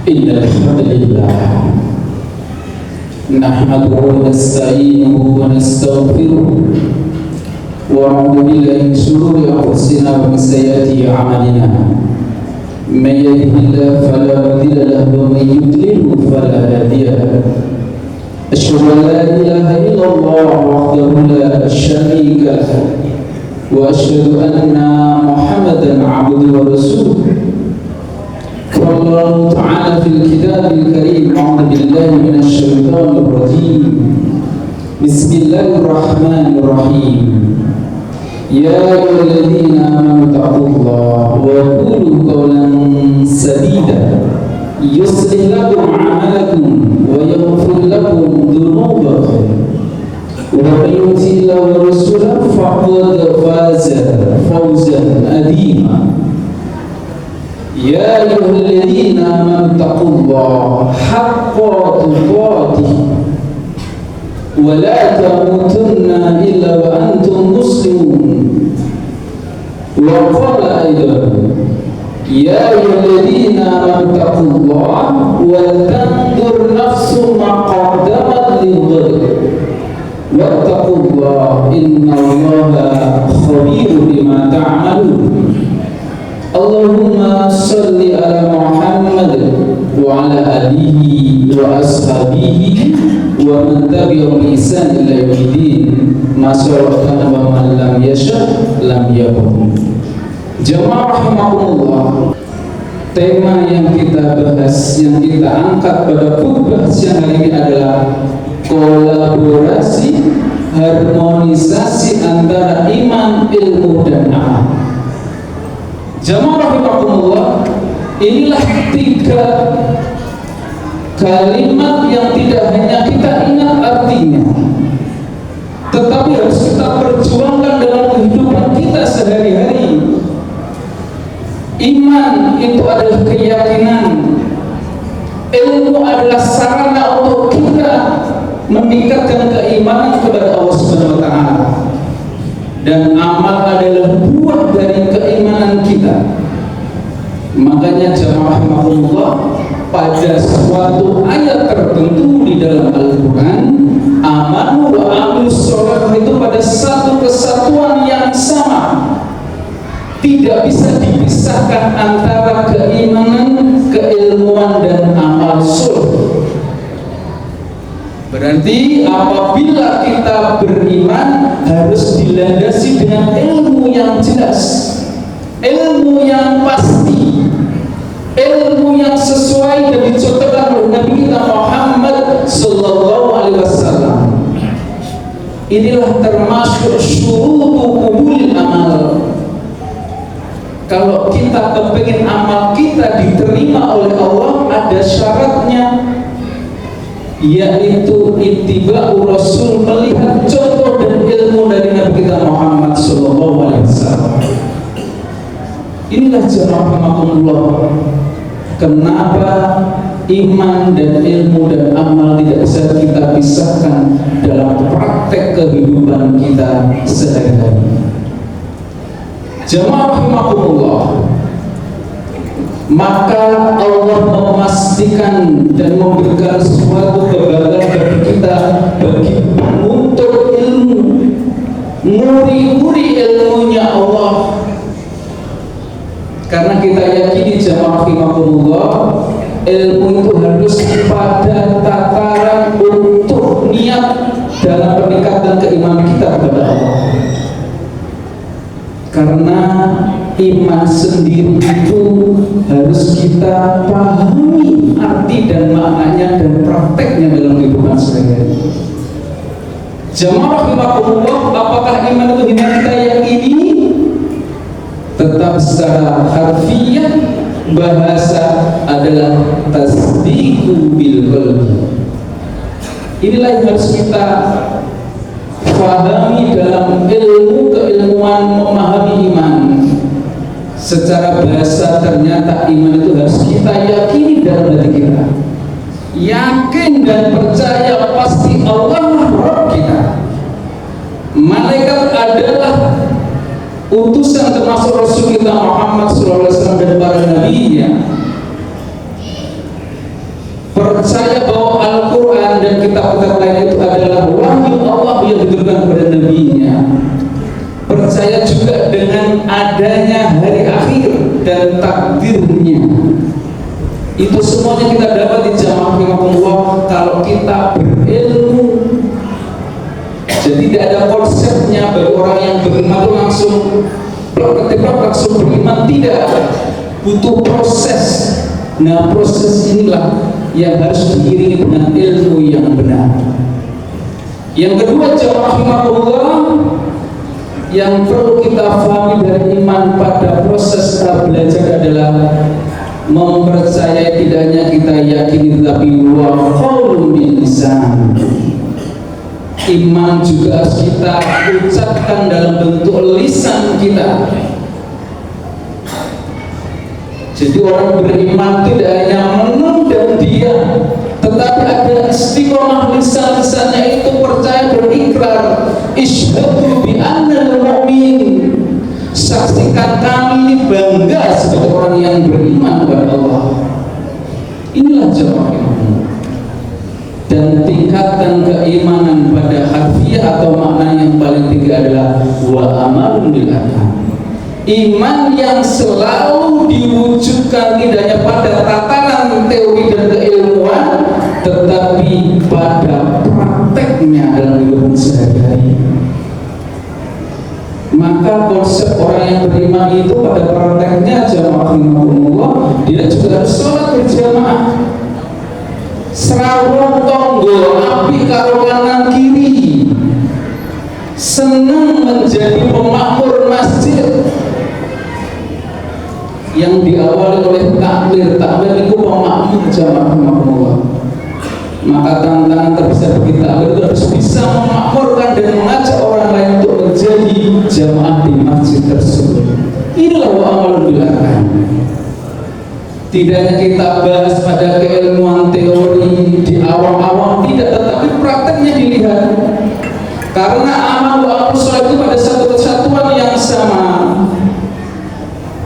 إن الحمد لله نحمده ونستعينه ونستغفره ونعوذ بالله من شرور أنفسنا ومن سيئات أعمالنا من يهده الله فلا مضل له ومن يضلل فلا هادي له أشهد أن لا إله إلا الله وحده لا شريك له وأشهد أن محمدا عبده ورسوله قال الله تعالى في الكتاب الكريم أعوذ بالله من الشيطان الرجيم بسم الله الرحمن الرحيم يا أيها الذين آمنوا اتقوا الله وقولوا قولا سديدا يصلح لكم أعمالكم ويغفر لكم ذنوبكم ومن يطع الله ورسوله فقد فاز فوزا عظيما يا أيها الذين آمنوا اتقوا الله حق تقاته ولا تموتن إلا وأنتم مسلمون وقال أيضا يا أيها الذين آمنوا اتقوا الله ولتنظر نفس ما قدمت لغد واتقوا الله إن الله خبير بما تعملون اللهم صل على محمد وعلى آله وأصحابه ومن تبعهم بإحسان إلى يوم الدين ما شاء ومن لم يشاء لم يكن. Jemaah rahimakumullah, tema yang kita bahas, yang kita angkat pada khutbah siang hari ini adalah kolaborasi, harmonisasi antara iman, ilmu, dan amal. Jemaah rahimakumullah, inilah tiga kalimat yang tidak hanya kita ingat artinya, tetapi harus kita perjuangkan dalam kehidupan kita sehari-hari. Iman itu adalah keyakinan, ilmu adalah sarana untuk kita meningkatkan keimanan kepada Allah Subhanahu wa taala, dan amal adalah buah dari keimanan kita. Makanya jemaah rahimahullah, pada suatu ayat tertentu di dalam Al-Quran, amanu wa amilus sholih itu pada satu kesatuan yang sama, tidak bisa dipisahkan antara keimanan, keilmuan, dan amal soleh. Berarti apabila kita beriman harus dilandasi dengan ilmu yang jelas, ilmu yang pasti, ilmu yang sesuai dan dicontohkan oleh Nabi kita Muhammad sallallahu alaihi wasallam. Inilah termasuk syurutu qubulil amal. Kalau kita kepingin amal kita diterima oleh Allah, ada syaratnya, yaitu ittiba'ur rasul, melihat contoh dan ilmu dari Nabi kita Muhammad sallallahu alaihi wasallam. Inilah jemaah rahimakumullah, kenapa iman dan ilmu dan amal tidak bisa kita pisahkan dalam praktek kehidupan kita sehari-hari. Jemaah rahimakumullah, maka Allah memastikan dan memberikan suatu kebanggaan bagi kita, bagi penuntut ilmu, nguri-nguri ilmunya Allah. Karena kita yakini jemaah rahimakumullah, ilmu itu harus pada tataran untuk niat dalam peningkatan keimanan kita kepada Allah. Karena iman sendiri itu harus kita pahami arti dan maknanya dan prakteknya dalam kehidupan sehari-hari. Jemaah rahimakumullah, apakah iman itu hanya kita yakini? Tetap secara harfiah bahasa adalah tasdiqu bil qalbi. Inilah yang harus kita fahami dalam ilmu keilmuan memahami iman. Secara bahasa ternyata iman itu harus kita yakini dalam hati kita, yakin dan percaya pasti Allah Rabb kita, malaikat adalah utusan termasuk Rasul kita Muhammad SAW dan para nabinya. Allah yang diberikan kepada Nabi-Nya, percaya juga dengan adanya hari akhir dan takdirnya. Itu semuanya kita dapat di jamaah rahimahullah kalau kita berilmu. Jadi tidak ada konsepnya bagi orang yang beriman itu langsung langsung beriman, tidak, butuh proses. Nah, proses inilah yang harus diiringi dengan ilmu yang benar. Yang kedua, jamaah rahimahullah, yang perlu kita pahami dari iman pada proses kita belajar adalah mempercayai tidak hanya kita yakini tetapi wa qaulun bil lisan. Iman juga harus kita ucapkan dalam bentuk lisan kita. Jadi orang beriman tidak hanya menang dan diam, tetapi ada istiqomah lisan-lisannya itu percaya berikrar, isyhadu bi annal mu'min, saksikan kami ini bangga sebagai orang yang beriman kepada Allah. Inilah jawabnya. Dan tingkatan keimanan pada harfiah atau makna yang paling tinggi adalah wa amalun bil arkan. Iman yang selalu diwujudkan tidak hanya pada tatanan teori dan keilmuan, tetapi pada prakteknya dalam hidup sehari-hari. Maka konsep orang yang beriman itu pada prakteknya jamaah rahimahumullah, dia juga harus sholat berjamaah. Serawung tonggo api karo kanan kiri, senang menjadi pemakmur masjid yang diawali oleh takbir itu pemakmur jamaah rahimahumullah. Maka tantangan terbesar bagi takbir itu harus bisa memakmurkan dan mengajak orang lain untuk menjadi jamaah di masjid tersebut. Inilah wa amalun bil arkan. Tidak hanya kita bahas pada keilmuan teori di awam-awam, tidak, tetapi prakteknya dilihat. Karena amal wa amal sholat itu pada satu kesatuan yang sama.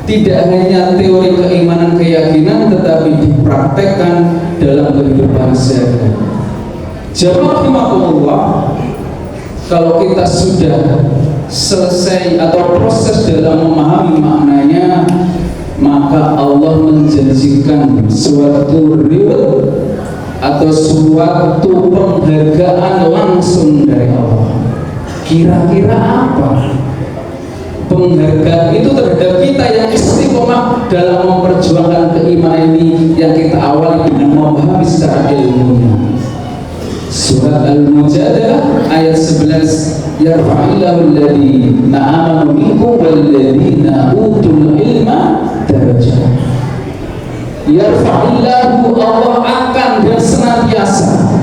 Tidak hanya teori keimanan keyakinan, tetapi dipraktekkan dalam kehidupan sehari-hari. Jamaah rahimahullah, kalau kita sudah selesai atau proses dalam memahami maknanya, maka Allah menjanjikan suatu reward atau suatu penghargaan langsung dari Allah. Kira-kira apa penghargaan itu terhadap kita yang istiqomah dalam memperjuangkan keimanan ini yang kita awali dengan memahami secara ilmunya? Surat Al-Mujadalah ayat 11, yarfa'illahu alladhina amanu minkum walladhina utul ilma darajat. Yarfa'illahu, Allah akan dan senantiasa,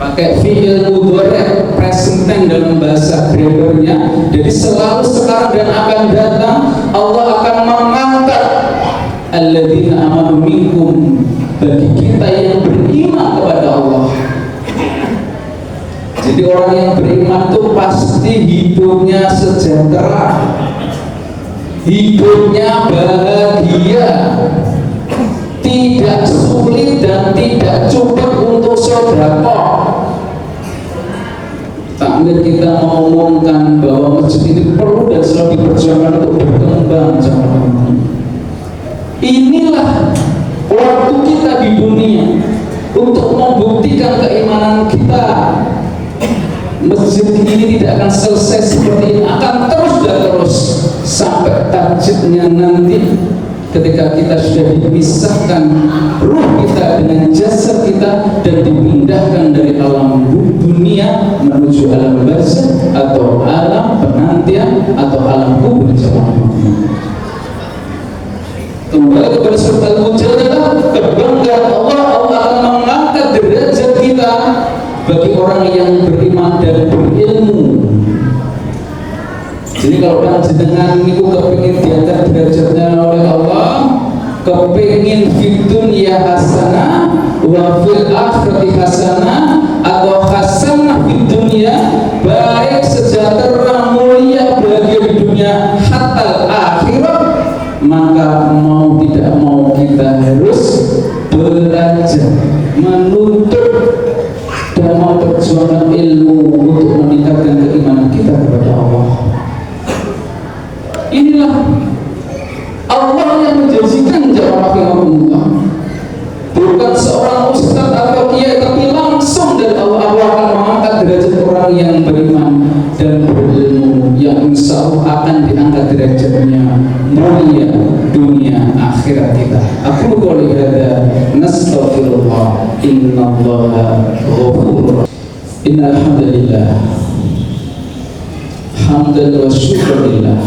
pakai fi'il mudhari' present tense dalam bahasa grammarnya. Jadi selalu, sekarang dan akan datang, Allah akan mengangkat alladzina amanu minkum, bagi kita yang beriman kepada Allah. Jadi orang yang beriman itu pasti hidupnya sejahtera, hidupnya bahagia, tidak sulit dan tidak cukup untuk sedekah. Takmir kita mengumumkan bahwa masjid ini perlu dan selalu diperjuangkan untuk berkembang. Inilah waktu kita di dunia untuk membuktikan keimanan kita. Masjid ini tidak akan selesai seperti ini, akan terus dan terus sampai tajidnya nanti, ketika kita sudah dipisahkan ruh kita dengan jasad kita dan dipindahkan dari alam dunia menuju alam barzakh atau alam penantian atau alam kubur. Kembali kepada surat Al-Mujadalah, kebanggaan Allah, Allah akan mengangkat derajat kita bagi orang yang beriman dan berilmu. Jadi kalau panjenengan niku kepingin diangkat derajatnya oleh Allah, kepingin fid dunya hasanah wa fil akhirati hasanah, atau hasanah fid dunya, baik sejahtera mulia bahagia di dunia hatta akhirat, maka mau tidak mau kita harus belajar, menuntut dan memperjuangkan ilmu untuk hadha nastaghfirullah innallaha ghafurur rahim. Innal hamdalillah hamdan wa syukrillah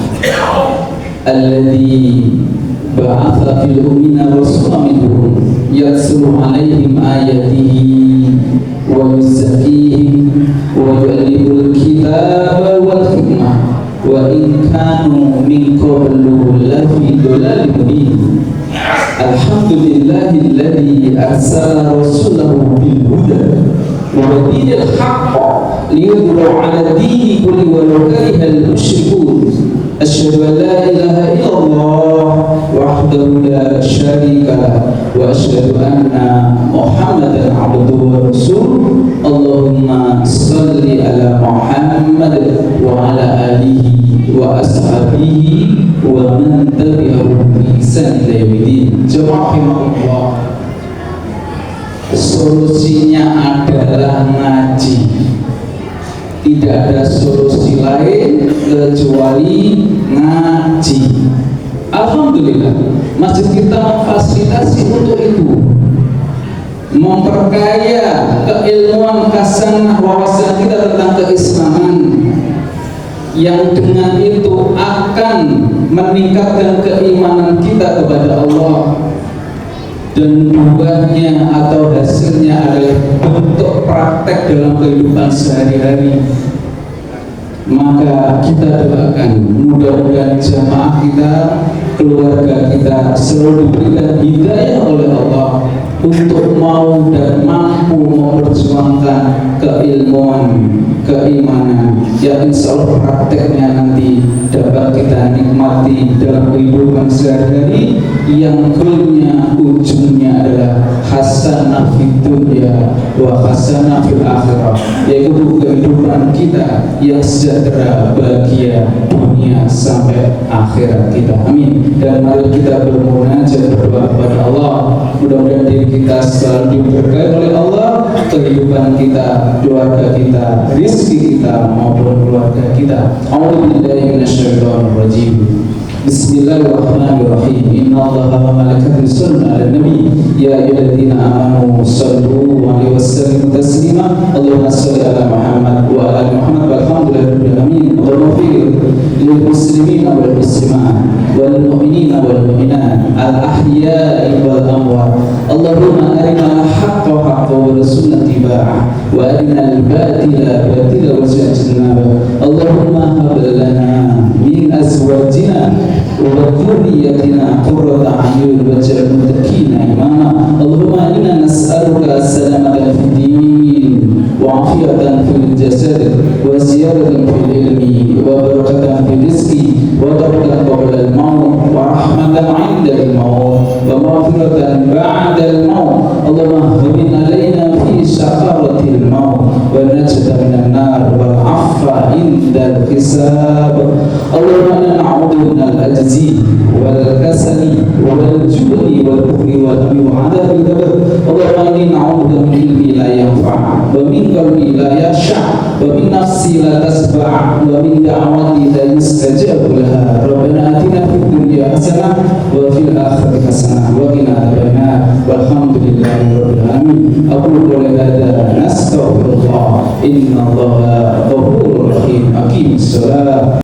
alladzi ba'atha fil ummina rasulan minhum yatslu 'alaihim ayatihi wa yuzakkihim wa yu'allimul kitaba wal hikmah wa in kanu min qablu lafi dhalalin mubin. Alhamdulillahilladzi arsala rasulahu bil huda wa dinil haqq liyudhhirahu 'ala dini kulli walau karihal musyrikun. Asyhadu an la ilaha illallah wahdahu la syarika lah wa asyhadu anna Muhammadan abduhu wa rasuluh. Allahumma shalli ala Muhammad wa ala alihi wa ashabihi wa man tabi'ahum bi ihsan ila yaumil din. Jamaah, solusinya adalah ngaji. Tidak ada solusi lain kecuali ngaji. Alhamdulillah, masjid kita memfasilitasi untuk itu, memperkaya keilmuan hasanah wawasan kita tentang keislaman, yang dengan itu akan meningkatkan keimanan kita kepada Allah, dan buahnya atau hasilnya adalah bentuk praktek dalam kehidupan sehari-hari. Maka kita doakan mudah-mudahan jamaah kita, keluarga kita selalu diberikan hidayah oleh Allah untuk mau dan mampu memperjuangkan keilmuan, keimanan yang insya Allah prakteknya nanti dapat kita nikmati dalam kehidupan sehari-hari, yang goalnya, ujungnya adalah hasanah fid dunya wa hasanah fil akhirah, yaitu kehidupan kita yang sejahtera, bahagia dunia sampai akhirat kita. Amin. Dan mari kita bermunajat, berdoa kepada Allah, mudah-mudahan diri kita selalu diberkahi oleh Allah, kehidupan kita, keluarga kita, rizki kita maupun keluarga kita. A'udzubillahi minasyaitonir rajim. Bismillahirrahmanirrahim. Innallaha wa malaikatahu yusholluna 'alan nabi ya ayyuhalladzina amanu shallu 'alaihi wa sallimu taslima. Allahumma shalli 'ala Muhammad wa 'ala ali Muhammad walhamdulillahirabbil alamin. Allahumma ighfir lil muslimin wal muslimat wal mu'minina wal mu'minat al ahya'i wal amwat. Allahumma arina al-haqqa haqqan warzuqna ittiba'ah wa arina al-batila batilan warzuqna ijtinabah. Allahumma hab lana min azwajina wa dhurriyyatina qurrata a'yun waj'alna muttaqina imama. Allahumma inna nas'aluka salamatan fid din wa 'afiyatan fil jasad wa ziyadatan fil ilmi wa barakatan fil rizqi wa tawbatan qabla al-maut wa rahmatan 'inda al-maut wa maghfiratan ba'da al-maut. Allahumma hawwin 'alaina fi sakaratil maut wa najata minan nar wal 'afwa 'inda al-hisab. Allahumma inna na'udzu minal ajzi wal kasali wal jubni wal bukhli wal hammi wa 'adzabil qabr. Allahumma inni na'udzu min ilmi la yanfa' wa min qalbi la yash'a wa min nafsi la tasba' wa min da'wati la yustajab laha. Rabbana atina fid dunya hasanah wa fil akhirati hasanah wa qina adzabannar. Walhamdulillahi rabbil alamin. Aqulu qawli hadza nastaghfirullah innallaha ghafurur rahim. Aqimis shalah.